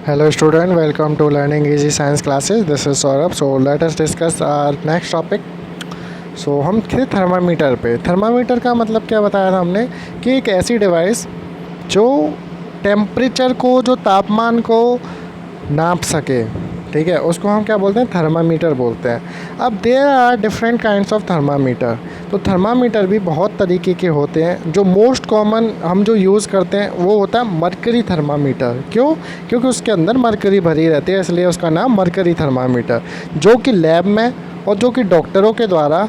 Hello student, welcome to Learning Easy Science classes. This is Saurabh. So let us discuss our next topic. हम थे thermometer पे। Thermometer का मतलब क्या बताया था हमने कि एक ऐसी डिवाइस जो टेम्परेचर को, जो तापमान को नाप सके, ठीक है, उसको हम क्या बोलते हैं, थर्मामीटर बोलते हैं। अब there are different kinds of thermometer. तो थर्मामीटर भी बहुत तरीके के होते हैं। जो मोस्ट कॉमन हम जो यूज़ करते हैं वो होता है मरकरी थर्मामीटर। क्यों? क्योंकि उसके अंदर मरकरी भरी रहती है, इसलिए उसका नाम मरकरी थर्मामीटर, जो कि लैब में और जो कि डॉक्टरों के द्वारा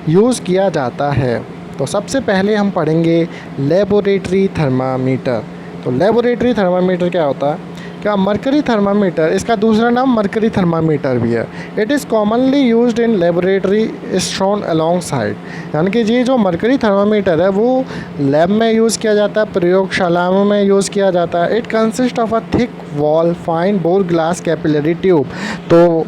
यूज़ किया जाता है। तो सबसे पहले हम पढ़ेंगे लेबोरेटरी थर्मामीटर। तो लेबोरेटरी थर्मामीटर क्या होता है? क्या मरकरी थर्मामीटर, इसका दूसरा नाम मरकरी थर्मामीटर भी है। It is commonly used in laboratory is shown along side. यानी कि ये जो मरकरी थर्मामीटर है वो लैब में यूज़ किया जाता है, प्रयोगशालाओं में यूज़ किया जाता है। It consist of a thick wall fine bore glass capillary tube. तो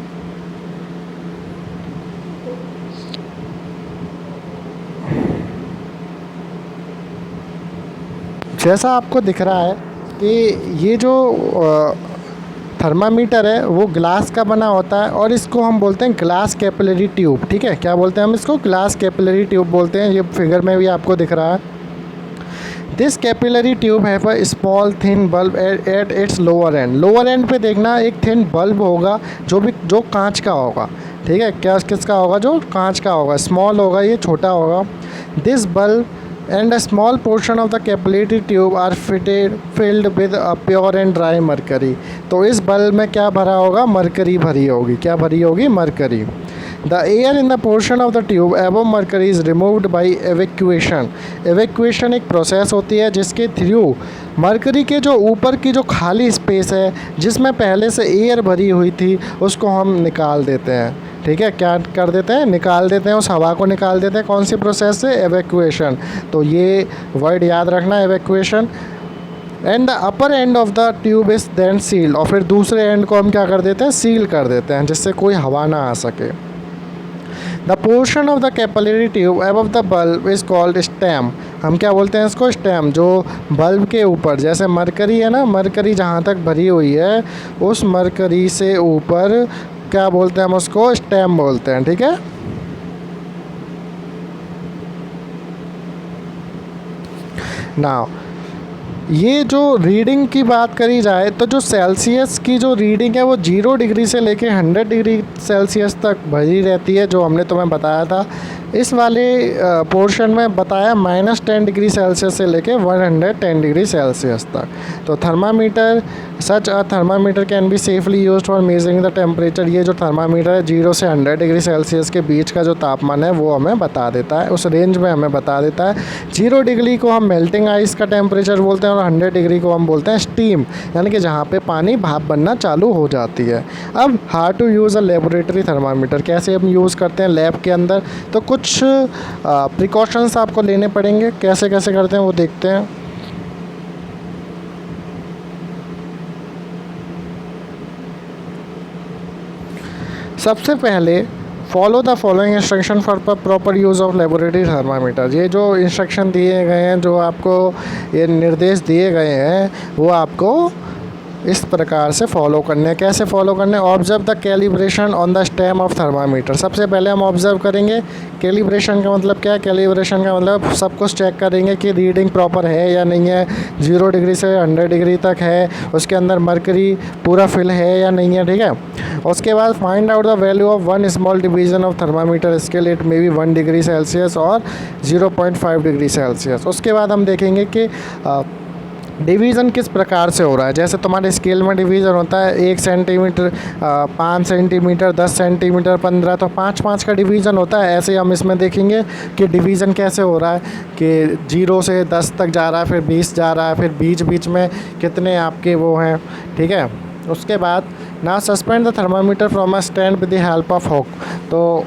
जैसा आपको दिख रहा है कि ये जो थर्मामीटर है वो ग्लास का बना होता है और इसको हम बोलते हैं ग्लास कैपिलरी ट्यूब। ठीक है, क्या बोलते हैं हम इसको? ग्लास कैपिलरी ट्यूब बोलते हैं। ये फिगर में भी आपको दिख रहा है। This capillary tube have a small thin bulb at its lower and. Lower and पे देखना एक थिन बल्ब होगा जो कांच का होगा। ठीक है, क्या किसका होगा? जो कांच का होगा, स्मॉल होगा, ये छोटा होगा। This bulb and a small portion of the capillary tube are filled with a pure and dry mercury। तो इस बल्ब में क्या भरा होगा? मरकरी भरी होगी। क्या भरी होगी? Mercury. The air in the portion of the tube above mercury is removed by evacuation। evacuation एक प्रोसेस होती है जिसके थ्रू मरकरी के जो ऊपर की जो खाली स्पेस है जिसमें पहले से एयर भरी हुई थी उसको हम निकाल देते हैं। ठीक है, क्या कर देते हैं? निकाल देते हैं, उस हवा को निकाल देते हैं। कौन सी प्रोसेस से? एवैक्यूएशन। तो ये वर्ड याद रखना, evacuation. And the upper end of the tube is then sealed. और फिर दूसरे एंड को हम क्या कर देते हैं? सील कर देते हैं, जिससे कोई हवा ना आ सके। The portion of the capillary tube above the bulb is called stem. हम क्या बोलते हैं इसको? स्टेम। जो बल्ब के ऊपर, जैसे मरकरी है ना, मरकरी जहाँ तक भरी हुई है उस मरकरी से ऊपर क्या बोलते हैं हम उसको? स्टेम बोलते हैं। ठीक है, नाउ ये जो रीडिंग की बात करी जाए तो जो सेल्सियस की जो रीडिंग है वो 0 डिग्री से लेके 100 डिग्री सेल्सियस तक भरी रहती है, जो हमने तुम्हें बताया था। इस वाले पोर्शन में बताया -10 डिग्री सेल्सियस से लेके 110 डिग्री सेल्सियस तक। तो thermometer, such a thermometer can be safely used for measuring the temperature. ये जो थर्मामीटर है 0 से 100 डिग्री सेल्सियस के बीच का जो तापमान है वो हमें बता देता है, उस रेंज में हमें बता देता है। 0 डिग्री को हम मेल्टिंग आइस का टेम्परेचर बोलते हैं और 100 डिग्री को हम बोलते हैं स्टीम, यानी कि जहाँ पे पानी भाप बनना चालू हो जाती है। अब how to use a laboratory thermometer, कैसे हम यूज़ करते हैं लैब के अंदर? तो कुछ प्रिकॉशंस आपको लेने पड़ेंगे। कैसे कैसे करते हैं वो देखते हैं। सबसे पहले follow the following instruction for proper use of laboratory thermometer. ये जो इंस्ट्रक्शन दिए गए हैं, जो आपको ये निर्देश दिए गए हैं, वो आपको इस प्रकार से फॉलो करने हैं। कैसे फॉलो करने हैं? Observe the calibration on the stem of thermometer. सबसे पहले हम ऑब्जर्व करेंगे। कैलिब्रेशन का मतलब क्या है? कैलिब्रेशन का मतलब सब कुछ चेक करेंगे कि रीडिंग प्रॉपर है या नहीं है, 0 डिग्री से 100 डिग्री तक है, उसके अंदर मरकरी पूरा फिल है या नहीं है। ठीक है, उसके बाद find out the value of one small division of thermometer scale. It may be 1 degree Celsius और 0.5 डिग्री सेल्सियस। उसके बाद हम देखेंगे कि डिवीज़न किस प्रकार से हो रहा है। जैसे तुम्हारे स्केल में डिवीज़न होता है 1 सेंटीमीटर, 5 सेंटीमीटर, 10 सेंटीमीटर, 15, तो 5-5 का डिवीज़न होता है। ऐसे हम इसमें देखेंगे कि डिवीज़न कैसे हो रहा है, कि 0 से 10 तक जा रहा है, फिर 20 जा रहा है, फिर बीच बीच में कितने आपके वो हैं। ठीक है, उसके बाद ना suspend the thermometer from a stand with the help of hook. तो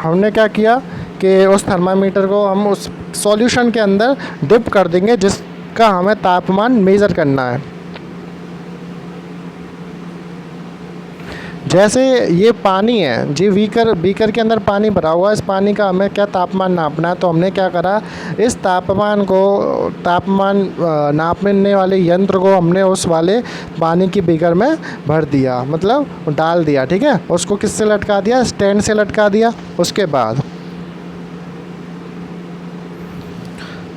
हमने क्या किया कि उस थर्मामीटर को हम उस सॉल्यूशन के अंदर डिप कर देंगे जिसका हमें तापमान मेज़र करना है। जैसे ये पानी है जी, बीकर बीकर के अंदर पानी भरा हुआ है, इस पानी का हमें क्या तापमान नापना है, तो हमने क्या करा, इस तापमान नापने वाले यंत्र को हमने उस वाले पानी की बीकर में भर दिया, मतलब डाल दिया, ठीक है। उसको किससे लटका दिया, स्टैंड से लटका दिया। उसके बाद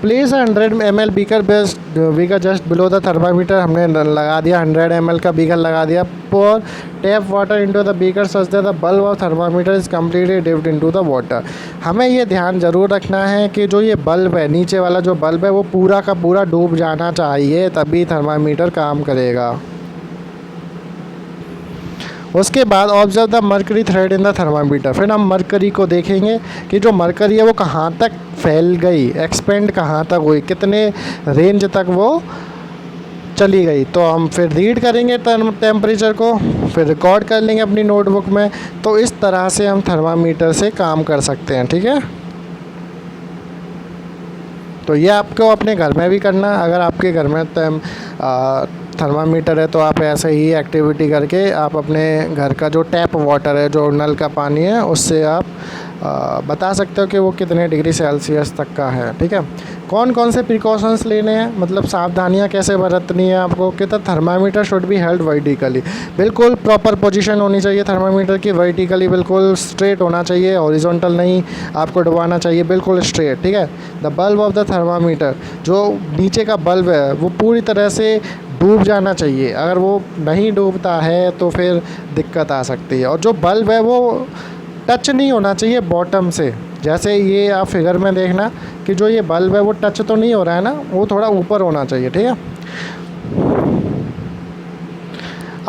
place 100 ml beaker just below the thermometer, हमने लगा दिया 100 ml का बीकर लगा दिया। Pour tap water into the beaker such that the bulb of thermometer is completely dipped into the water. हमें ये ध्यान ज़रूर रखना है कि जो ये बल्ब है, नीचे वाला जो बल्ब है, वो पूरा का पूरा डूब जाना चाहिए, तभी थर्मामीटर काम करेगा। उसके बाद observe the mercury thread in the thermometer, फिर हम मरकरी को देखेंगे कि जो मरकरी है वो कहाँ तक फैल गई, एक्सपेंड कहाँ तक हुई, कितने रेंज तक वो चली गई। तो हम फिर रीड करेंगे टेम्परेचर को, फिर रिकॉर्ड कर लेंगे अपनी नोटबुक में। तो इस तरह से हम थर्मामीटर से काम कर सकते हैं, ठीक है। तो ये आपको अपने घर में भी करना, अगर आपके घर में थर्मामीटर है तो आप ऐसे ही एक्टिविटी करके आप अपने घर का जो टैप वाटर है, जो नल का पानी है, उससे आप बता सकते हो कि वो कितने डिग्री सेल्सियस तक का है, ठीक है। कौन कौन से प्रिकॉशंस लेने हैं, मतलब सावधानियां कैसे बरतनी है आपको, कि the thermometer should be held vertically, बिल्कुल प्रॉपर पोजीशन होनी चाहिए थर्मामीटर की, वर्टिकली बिल्कुल स्ट्रेट होना चाहिए, हॉरिजॉन्टल नहीं आपको डुबाना चाहिए, बिल्कुल स्ट्रेट, ठीक है। The bulb of the thermometer, जो नीचे का बल्ब है वो पूरी तरह से डूब जाना चाहिए, अगर वो नहीं डूबता है तो फिर दिक्कत आ सकती है। और जो बल्ब है वो टच नहीं होना चाहिए बॉटम से, जैसे ये आप फिगर में देखना कि जो ये बल्ब है वो टच तो नहीं हो रहा है ना, वो थोड़ा ऊपर होना चाहिए, ठीक है।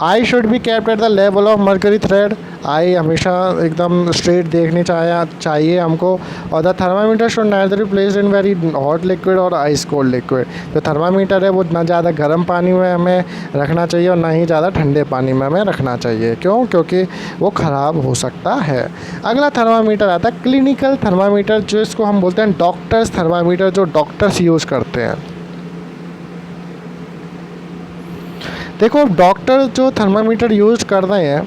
Eye should be kept at the level of mercury thread, eye हमेशा एकदम स्ट्रेट देखनी चाहिए हमको। और the thermometer should neither be placed in very hot liquid और आइस कोल्ड लिक्विड, जो थर्मामीटर है वो ना ज़्यादा गर्म पानी में हमें रखना चाहिए और ना ही ज़्यादा ठंडे पानी में हमें रखना चाहिए। क्यों? क्योंकि वो ख़राब हो सकता है। अगला थर्मामीटर आता है क्लिनिकल थर्मामीटर, जो इसको हम बोलते हैं डॉक्टर्स थर्मामीटर, जो डॉक्टर्स यूज़ करते हैं। देखो, डॉक्टर जो थर्मामीटर यूज़ कर रहे हैं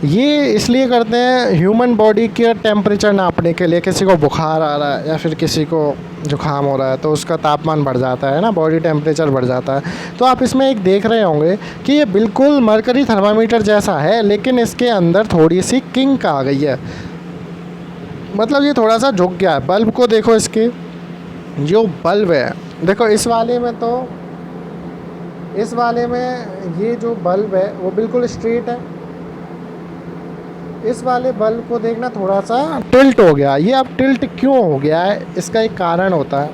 ये इसलिए करते हैं ह्यूमन बॉडी के टेम्परेचर नापने के लिए। किसी को बुखार आ रहा है या फिर किसी को जुकाम हो रहा है तो उसका तापमान बढ़ जाता है ना, बॉडी टेम्परेचर बढ़ जाता है। तो आप इसमें एक देख रहे होंगे कि ये बिल्कुल मरकरी थर्मामीटर जैसा है, लेकिन इसके अंदर थोड़ी सी किंक आ गई है, मतलब ये थोड़ा सा झुक गया है। बल्ब को देखो, इसके जो बल्ब है देखो, इस वाले में ये जो बल्ब है वो बिल्कुल स्ट्रेट है। इस वाले बल्ब को देखना थोड़ा सा टिल्ट हो गया। ये अब टिल्ट क्यों हो गया है, इसका एक कारण होता है।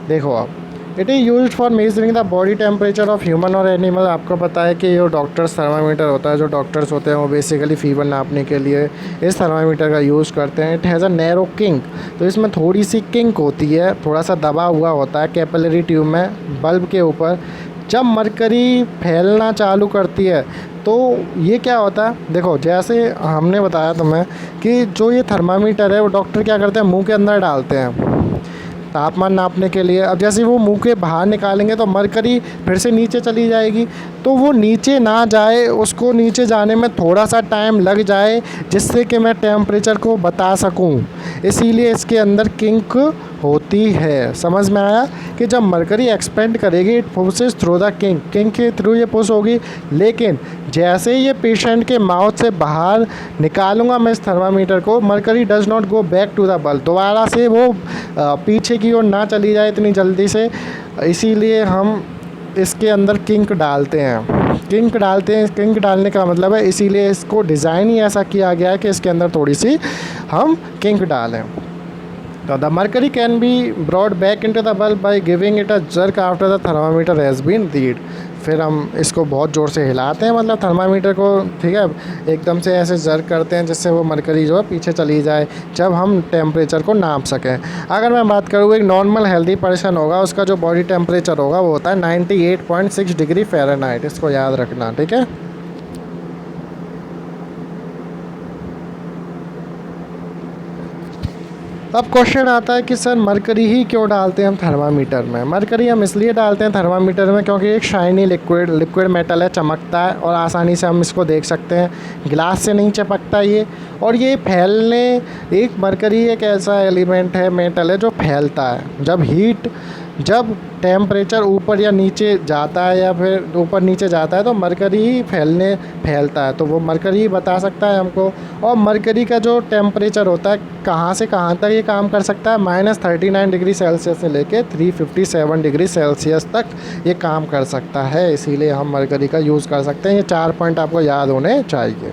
देखो, आप it is used for measuring the body temperature of human और एनिमल। आपको पता है कि जो डॉक्टर्स थर्मामीटर होता है, जो डॉक्टर्स होते हैं वो बेसिकली फीवर नापने के लिए इस थर्मामीटर का यूज़ करते हैं। It has a narrow kink, तो इसमें थोड़ी सी किंक होती है, थोड़ा सा दबा हुआ होता है कैपिलरी ट्यूब में बल्ब के ऊपर। जब मरकरी फैलना चालू करती है तो ये क्या होता है, देखो जैसे हमने बताया तुम्हें कि जो ये थर्मामीटर है वो डॉक्टर क्या करते हैं, मुंह के अंदर डालते हैं तापमान नापने के लिए। अब जैसे वो मुंह के बाहर निकालेंगे तो मरकरी फिर से नीचे चली जाएगी, तो वो नीचे ना जाए, उसको नीचे जाने में थोड़ा सा टाइम लग जाए, जिससे कि मैं टेम्परेचर को बता सकूं। इसीलिए इसके अंदर किंक होती है। समझ में आया कि जब मरकरी एक्सपेंड करेगी it pushes through the kink के थ्रू ये पुश होगी, लेकिन जैसे ये पेशेंट के माउथ से बाहर निकालूंगा मैं इस थर्मामीटर को, mercury does not go back to the bulb, दोबारा से वो पीछे की ओर ना चली जाए इतनी जल्दी से। इसीलिए हम इसके अंदर किंक डालते हैं। किंक डालने का मतलब है, इसीलिए इसको डिज़ाइन ही ऐसा किया गया है कि इसके अंदर थोड़ी सी हम किंक डालें। तो the mercury can be brought back into the bulb by giving it a jerk after the thermometer has been read. फिर हम इसको बहुत ज़ोर से हिलाते हैं, मतलब थर्मामीटर को, ठीक है, एकदम से ऐसे जर्क करते हैं जिससे वो मरकरी जो है पीछे चली जाए, जब हम टेम्परेचर को नाप सकें। अगर मैं बात करूँ, एक नॉर्मल हेल्दी पर्सन होगा, उसका जो बॉडी टेम्परेचर होगा वो होता है 98.6 डिग्री फ़ारेनहाइट। इसको याद रखना, ठीक है। अब क्वेश्चन आता है कि सर मरकरी ही क्यों डालते हैं हम थर्मामीटर में। मरकरी हम इसलिए डालते हैं थर्मामीटर में क्योंकि एक शाइनी लिक्विड मेटल है, चमकता है और आसानी से हम इसको देख सकते हैं, ग्लास से नहीं चिपकता ये। और ये फैलने, एक मरकरी एक ऐसा एलिमेंट है, मेटल है जो फैलता है। जब टेम्परेचर ऊपर या नीचे जाता है या फिर ऊपर नीचे जाता है तो मरकरी ही फैलता है। तो वो मरकरी ही बता सकता है हमको। और मरकरी का जो टेम्परेचर होता है कहाँ से कहाँ तक ये काम कर सकता है, -39 डिग्री सेल्सियस से लेके 357 डिग्री सेल्सियस तक ये काम कर सकता है। इसीलिए हम मरकरी का यूज़ कर सकते हैं। ये 4 पॉइंट आपको याद होने चाहिए।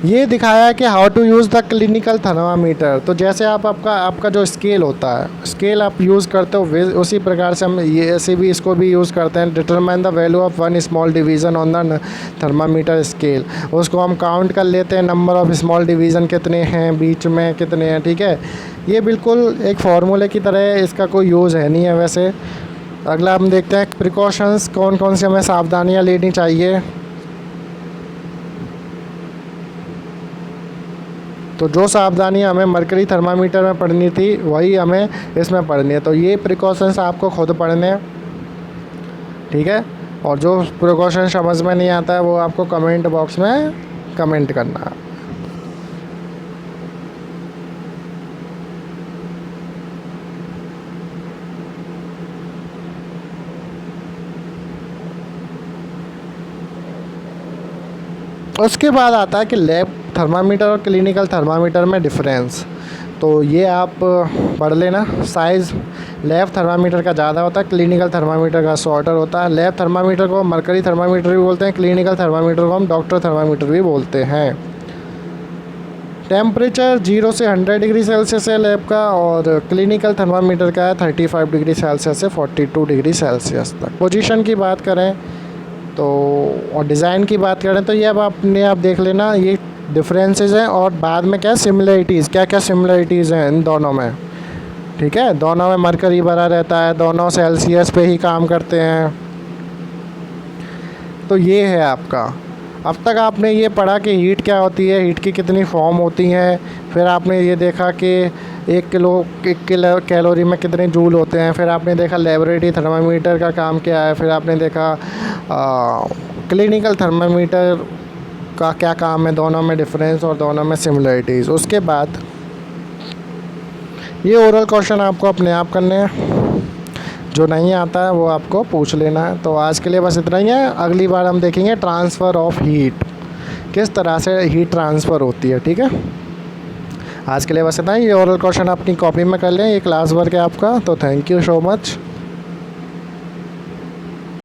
ये दिखाया है कि how to use the clinical thermometer. तो जैसे आपका जो स्केल होता है, स्केल आप यूज़ करते हो, उसी प्रकार से हम ये ऐसे भी इसको भी यूज़ करते हैं। Determine the value of one small division on the thermometer scale. उसको हम काउंट कर लेते हैं, नंबर ऑफ स्मॉल डिवीज़न कितने हैं, बीच में कितने हैं, ठीक है। ये बिल्कुल एक फार्मूले की तरह है, इसका कोई यूज़ है नहीं है वैसे। अगला हम देखते हैं प्रिकॉशंस, कौन कौन से हमें सावधानियाँ लेनी चाहिए। तो जो सावधानियाँ हमें मरकरी थर्मामीटर में पढ़नी थी वही हमें इसमें पढ़नी है। तो ये प्रिकॉशंस आपको खुद पढ़ने हैं, ठीक है। और जो प्रिकॉशन समझ में नहीं आता है वो आपको कमेंट बॉक्स में कमेंट करना है। उसके बाद आता है कि लैब थर्मामीटर और क्लिनिकल थर्मामीटर में डिफरेंस। तो ये आप पढ़ लेना। साइज़ लैब थर्मामीटर का ज़्यादा होता है, क्लिनिकल थर्मामीटर का शॉर्टर होता है। लैब थर्मामीटर को मरकरी थर्मामीटर भी बोलते हैं, क्लिनिकल थर्मामीटर को हम डॉक्टर थर्मामीटर भी बोलते हैं। टेम्परेचर 0 से 100 डिग्री सेल्सियस है लैब का, और क्लिनिकल थर्मामीटर का है 35 डिग्री सेल्सियस से 42 डिग्री सेल्सियस तक। पोजीशन की बात करें तो, और डिज़ाइन की बात करें तो ये अब आप देख लेना, ये डिफरेंसेस हैं। और बाद में क्या सिमिलरिटीज़, क्या क्या सिमिलरिटीज़ हैं इन दोनों में, ठीक है। दोनों में मरकरी भरा रहता है, दोनों सेल्सियस पे ही काम करते हैं। तो ये है आपका। अब तक आपने ये पढ़ा कि हीट क्या होती है, हीट की कितनी फॉर्म होती हैं। फिर आपने ये देखा कि 1 किलो कैलोरी में कितने जूल होते हैं। फिर आपने देखा लेबोरेटरी थर्मामीटर का काम क्या है। फिर आपने देखा क्लिनिकल थर्मामीटर का क्या काम है, दोनों में डिफरेंस और दोनों में सिमिलरिटीज़। उसके बाद ये ओरल क्वेश्चन आपको अपने आप करने हैं, जो नहीं आता है वो आपको पूछ लेना है। तो आज के लिए बस इतना ही है। अगली बार हम देखेंगे ट्रांसफ़र ऑफ हीट, किस तरह से हीट ट्रांसफ़र होती है, ठीक है। आज के लिए बस इतना ही। ये ओरल क्वेश्चन अपनी कॉपी में कर लें, ये क्लास वर्क है आपका। तो थैंक यू सो मच।